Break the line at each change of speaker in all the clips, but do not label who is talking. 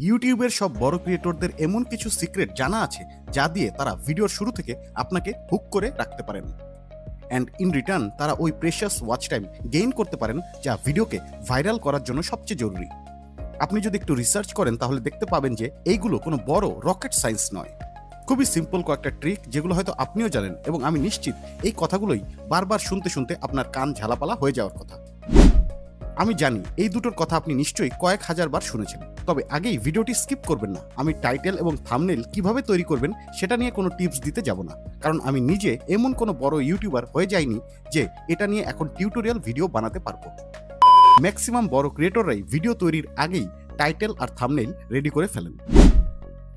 ইউটিউবের সব বড় ক্রিয়েটরদের এমন কিছু সিক্রেট জানা আছে যা দিয়ে তারা ভিডিওর শুরু থেকে আপনাকে হুক করে রাখতে পারেন, অ্যান্ড ইন রিটার্ন তারা ওই প্রেশাস ওয়াচ টাইম গেইন করতে পারেন যা ভিডিওকে ভাইরাল করার জন্য সবচেয়ে জরুরি। আপনি যদি একটু রিসার্চ করেন তাহলে দেখতে পাবেন যে এইগুলো কোনো বড় রকেট সায়েন্স নয়, খুবই সিম্পল কয়েকটা ট্রিক যেগুলো হয়তো আপনিও জানেন, এবং আমি নিশ্চিত এই কথাগুলোই বারবার শুনতে শুনতে আপনার কান ঝালাপালা হয়ে যাওয়ার কথা। আমি জানি এই দুটোর কথা আপনি নিশ্চয়ই কয়েক হাজার বার শুনেছেন, তবে আগেই ভিডিওটি স্কিপ করবেন না। আমি টাইটেল এবং থাম্বনেল কিভাবে তৈরি করবেন সেটা নিয়ে কোনো টিপস দিতে যাব না, কারণ আমি নিজে এমন কোনো বড় ইউটিউবার হয়ে যাইনি যে এটা নিয়ে এখন টিউটোরিয়াল ভিডিও বানাতে পারবো। ম্যাক্সিমাম বড় ক্রিয়েটররাই ভিডিও তৈরির আগেই টাইটেল আর থাম্বনেল রেডি করে ফেলেন।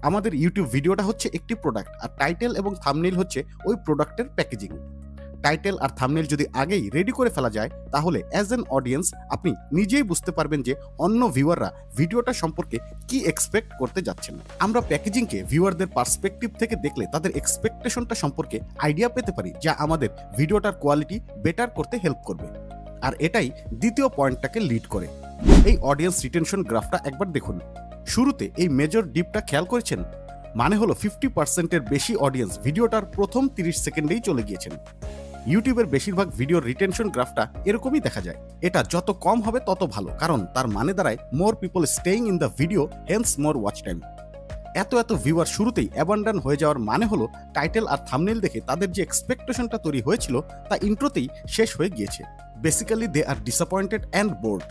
আমাদের ইউটিউব ভিডিওটা হচ্ছে একটি প্রোডাক্ট, আর টাইটেল এবং থাম্বনেল হচ্ছে ওই প্রোডাক্টের প্যাকেজিং। টাইটেল আর থাম্বনেল যদি আগেই রেডি করে ফেলা যায় তাহলে অ্যাজ অ্যান অডিয়েন্স আপনি নিজেই বুঝতে পারবেন যে অন্য ভিউয়াররা ভিডিওটা সম্পর্কে কি এক্সপেক্ট করতে যাচ্ছেন। আমরা প্যাকেজিংকে ভিউয়ারদের পার্সপেক্টিভ থেকে দেখলে তাদের এক্সপেকটেশনটা সম্পর্কে আইডিয়া পেতে পারি, যা আমাদের ভিডিওটার কোয়ালিটি বেটার করতে হেল্প করবে। আর এটাই দ্বিতীয় পয়েন্টটাকে লিড করে। এই অডিয়েন্স রিটেনশন গ্রাফটা একবার দেখুন। শুরুতে এই মেজর ডিপটা খেয়াল করেছেন? মানে হলো 50%-এর বেশি অডিয়েন্স ভিডিওটার প্রথম 30 সেকেন্ডেই চলে গিয়েছেন। ইউটিউবের বেশিরভাগ ভিডিওর রিটেনশন গ্রাফটা এরকমই দেখা যায়। এটা যত কম হবে তত ভালো, কারণ তার মানে দাঁড়ায় more people staying in the video, hence more watch time. এত ভিউয়ার শুরুতেই অ্যাবান্ডন হয়ে যাওয়ার মানে হলো টাইটেল আর থাম্বনেল দেখে তাদের যে এক্সপেকটেশনটা তৈরি হয়েছিল তা ইন্ট্রোতেই শেষ হয়ে গিয়েছে। Basically they are disappointed and bored.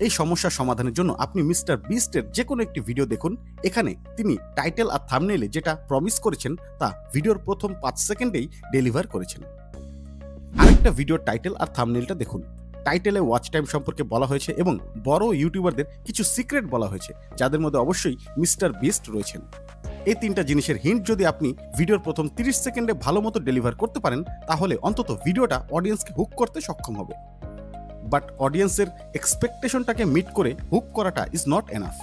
এই সমস্যার সমাধানের জন্য আপনি মিস্টার বিস্টের যে কোনো একটি ভিডিও দেখুন। এখানে তিনি টাইটেল আর থাম্বনেলে যেটা প্রমিস করেছেন তা ভিডিওর প্রথম 5 সেকেন্ডেই ডেলিভার করেছেন। আরেকটা ভিডিওর টাইটেল আর থাম্বনেলটা দেখুন। টাইটেলে ওয়াচ টাইম সম্পর্কে বলা হয়েছে এবং বড় ইউটিউবারদের কিছু সিক্রেট বলা হয়েছে, যাদের মধ্যে অবশ্যই মিস্টার বিস্ট রয়েছেন। এই তিনটা জিনিসের হিন্ট যদি আপনি ভিডিওর প্রথম 30 সেকেন্ডে ভালো মতো ডেলিভার করতে পারেন তাহলে অন্তত ভিডিওটা অডিয়েন্সকে হুক করতে সক্ষম হবে। বাট অডিয়েন্সের এক্সপেকটেশনটাকে মিট করে হুক করাটা ইজ নট এনাফ।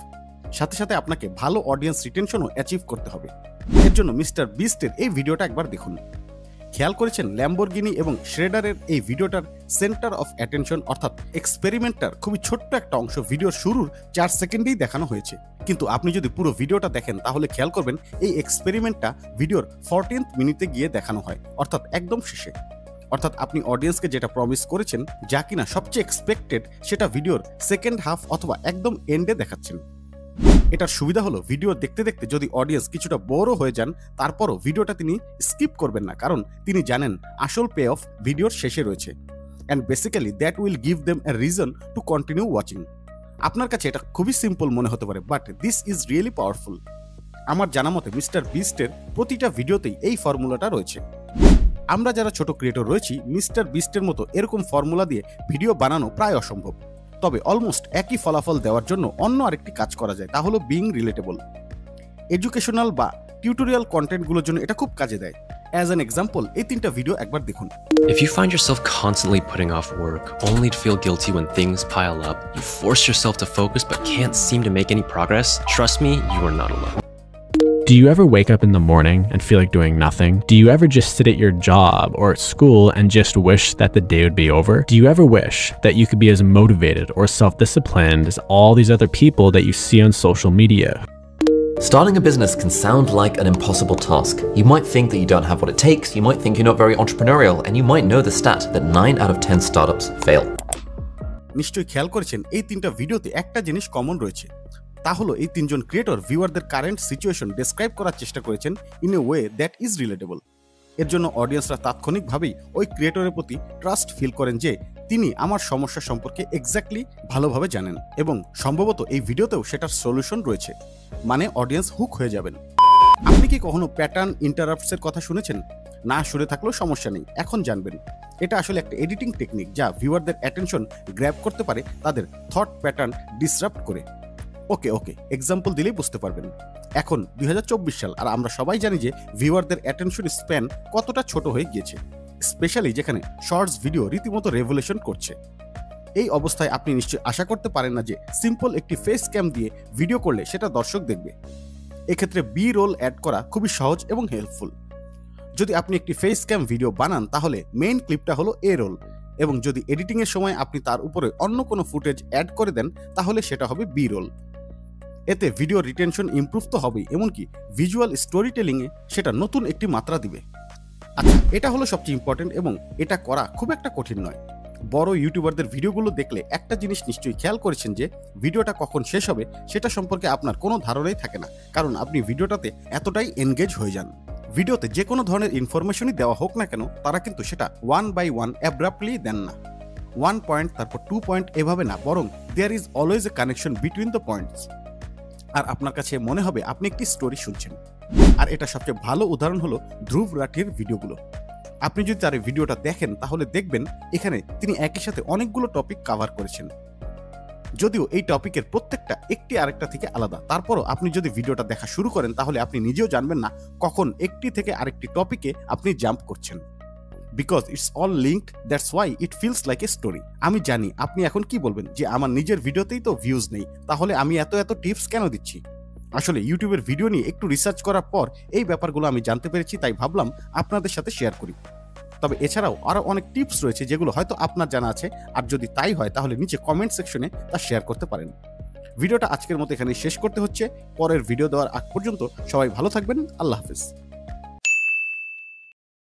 সাথে সাথে আপনাকে ভালো অডিয়েন্স রিটেনশনও অ্যাচিভ করতে হবে। এর জন্য মিস্টার বিস্টের এই ভিডিওটা একবার দেখুন। খেয়াল করেছেন ল্যাম্বরগিনি এবং শ্রেডারের এই ভিডিওটার সেন্টার অফ অ্যাটেনশন অর্থাৎ এক্সপেরিমেন্টটার খুবই ছোট্ট একটা অংশ ভিডিওর শুরুর 4 সেকেন্ডেই দেখানো হয়েছে। কিন্তু আপনি যদি পুরো ভিডিওটা দেখেন তাহলে খেয়াল করবেন এই এক্সপেরিমেন্টটা ভিডিওর 14th মিনিটে গিয়ে দেখানো হয়, অর্থাৎ একদম শেষে। অর্থাৎ আপনি অডিয়েন্সকে যেটা প্রমিস করেছেন, যা কিনা সবচেয়ে এক্সপেক্টেড, সেটা ভিডিওর সেকেন্ড হাফ অথবা একদম এন্ডে দেখাচ্ছেন। এটার সুবিধা হলো ভিডিও দেখতে দেখতে যদি অডিয়েন্স কিছুটা বোরও হয়ে যান তারপরও ভিডিওটা তিনি স্কিপ করবেন না, কারণ তিনি জানেন আসল পে অফ ভিডিওর শেষে রয়েছে। And basically that will give them a reason to continue watching. আপনার কাছে এটা খুবই সিম্পল মনে হতে পারে, but this is really powerful. আমার জানা মতে মিস্টার বিস্টের প্রতিটা ভিডিওতেই এই ফর্মুলাটা রয়েছে। আমরা যারা ছোট ক্রিয়েটর রয়েছি, মিস্টার বিস্টের মতো এরকম ফর্মুলা দিয়ে ভিডিও বানানো প্রায় অসম্ভব। তবে অলমোস্ট একই ফলাফল দেওয়ার জন্য অন্য আরেকটি কাজ করা যায়, তা হলো বিং রিলেটেবল। এডুকেশনাল বা টিউটোরিয়াল কন্টেন্টগুলোর জন্য এটা খুব কাজে দেয়। অ্যাজ অ্যান এক্সাম্পল এই তিনটা ভিডিও একবার দেখুন।
If you find yourself constantly putting off work only to feel guilty when things pile up, you force yourself to focus but can't seem to make any progress, trust me, you are not alone.
Do you ever wake up in the morning and feel like doing nothing? Do you ever just sit at your job or at school and just wish that the day would be over? Do you ever wish that you could be as motivated or self-disciplined as all these other people that you see on social media?
Starting a business can sound like an impossible task. You might think that you don't have what it takes, you might think you're not very entrepreneurial, and you might know the stat that 9 out of 10 startups fail.
নিশ্চয়ই খেয়াল করেছেন এই তিনটা ভিডিওতে একটা জিনিস common রয়েছে, তা হলো এই তিনজন ক্রিয়েটর ভিউয়ারদের কারেন্ট সিচুয়েশন ডেসক্রাইব করার চেষ্টা করেছেন in a way that is relatable. এর জন্য অডিয়েন্সরা তাৎক্ষণিকভাবেই ওই ক্রিয়েটরের প্রতি ট্রাস্ট ফিল করেন যে তিনি আমার সমস্যা সম্পর্কে এক্স্যাক্টলি ভালোভাবে জানেন, এবং সম্ভবত এই ভিডিওতেও সেটার সলিউশন রয়েছে। মানে অডিয়েন্স হুক হয়ে যাবেন। আপনি কি কখনো প্যাটার্ন ইন্টারাপ্টসের কথা শুনেছেন? না শুনে থাকলেও সমস্যা নেই, এখন জানবেন। এটা আসলে একটা এডিটিং টেকনিক যা ভিউয়ারদের অ্যাটেনশন গ্র্যাব করতে পারে তাদের থট প্যাটার্ন ডিসরাপ্ট করে। ওকে এক্সাম্পল দিলেই বুঝতে পারবেন। এখন 2024 সাল, আর আমরা সবাই জানি যে ভিউয়ারদের অ্যাটেনশন স্প্যান কতটা ছোট হয়ে গিয়েছে, স্পেশালি যেখানে শর্টস ভিডিও রীতিমতো রেভলিউশন করছে। এই অবস্থায় আপনি নিশ্চয়ই আশা করতে পারেন না যে সিম্পল একটি ফেস ক্যাম দিয়ে ভিডিও করলে সেটা দর্শক দেখবে। এক্ষেত্রে বি রোল অ্যাড করা খুবই সহজ এবং হেল্পফুল। যদি আপনি একটি ফেস ক্যাম ভিডিও বানান তাহলে মেইন ক্লিপটা হলো এ রোল, এবং যদি এডিটিং এর সময় আপনি তার উপরে অন্য কোনো ফুটেজ অ্যাড করে দেন তাহলে সেটা হবে বি রোল। এতে ভিডিও রিটেনশন ইমপ্রুভ তো হবেই, এমনকি ভিজুয়াল স্টোরি টেলিংয়ে সেটা নতুন একটি মাত্রা দিবে। আচ্ছা, এটা হলো সবচেয়ে ইম্পর্টেন্ট এবং এটা করা খুব একটা কঠিন নয়। বড় ইউটিউবারদের ভিডিওগুলো দেখলে একটা জিনিস নিশ্চয়ই খেয়াল করেছেন যে ভিডিওটা কখন শেষ হবে সেটা সম্পর্কে আপনার কোনো ধারণাই থাকে না, কারণ আপনি ভিডিওটাতে এতটাই এনগেজ হয়ে যান। ভিডিওতে যে কোনো ধরনের ইনফরমেশনই দেওয়া হোক না কেন, তারা কিন্তু সেটা 1 by 1 অ্যাব্রাপ্টলি দেন না। 1 পয়েন্ট তারপর 2 পয়েন্ট এভাবে না, বরং there is always a connection between the points. আর আপনার কাছে মনে হবে আপনি একটি স্টোরি শুনছেন। আর এটা সবচেয়ে ভালো উদাহরণ হলো ধ্রুব রাঠির ভিডিওগুলো। আপনি যদি তার ভিডিওটা দেখেন তাহলে দেখবেন এখানে তিনি একই সাথে অনেকগুলো টপিক কভার করেছেন, যদিও এই টপিকের প্রত্যেকটা একটি আরেকটা থেকে আলাদা। তারপরও আপনি যদি ভিডিওটা দেখা শুরু করেন তাহলে আপনি নিজেও জানবেন না কখন একটি থেকে আরেকটি টপিকে আপনি জাম্প করছেন। Because it's all linked, that's why it feels like a story. আমি জানি আপনি এখন কি বলবেন যে আমার নিজের ভিডিওতেই তো ভিউজ নেই, তাহলে আমি এত টিপস কেন দিচ্ছি? আসলে ইউটিউবের ভিডিও নিয়ে একটু রিসার্চ করার পর এই ব্যাপারগুলো আমি জানতে পেরেছি, তাই ভাবলাম আপনাদের সাথে শেয়ার করি। তবে এছাড়াও আরও অনেক টিপস রয়েছে যেগুলো হয়তো আপনার জানা আছে, আর যদি তাই হয় তাহলে নিচে কমেন্ট সেকশনে তা শেয়ার করতে পারেন। ভিডিওটা আজকের মতো এখানে শেষ করতে হচ্ছে। পরের ভিডিও দেওয়ার আগ পর্যন্ত সবাই ভালো থাকবেন। আল্লাহ হাফেজ।